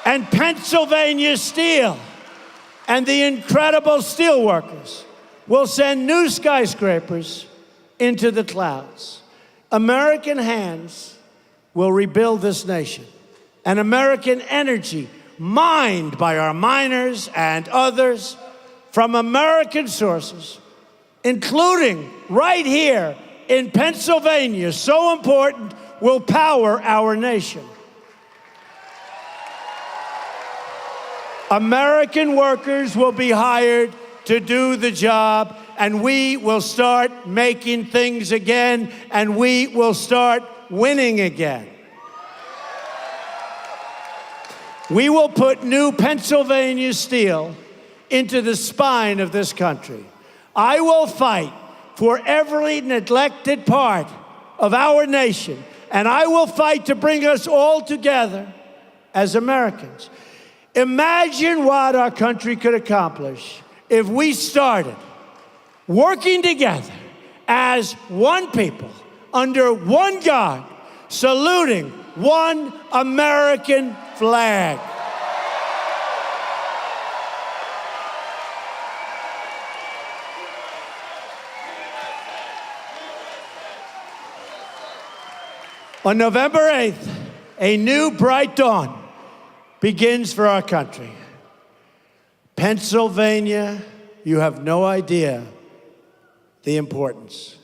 and Pennsylvania Steel and the incredible steel workers will send new skyscrapers into the clouds. American hands will rebuild this nation, and American energy, mined by our miners and others from American sources, including right here in Pennsylvania, so important, will power our nation. American workers will be hired to do the job, and we will start making things again, and we will start winning again. We will put new Pennsylvania steel into the spine of this country. I will fight for every neglected part of our nation, and I will fight to bring us all together as Americans. Imagine what our country could accomplish if we started working together as one people, under one God, saluting one American flag. On November 8th, a new bright dawn begins for our country. Pennsylvania, you have no idea the importance.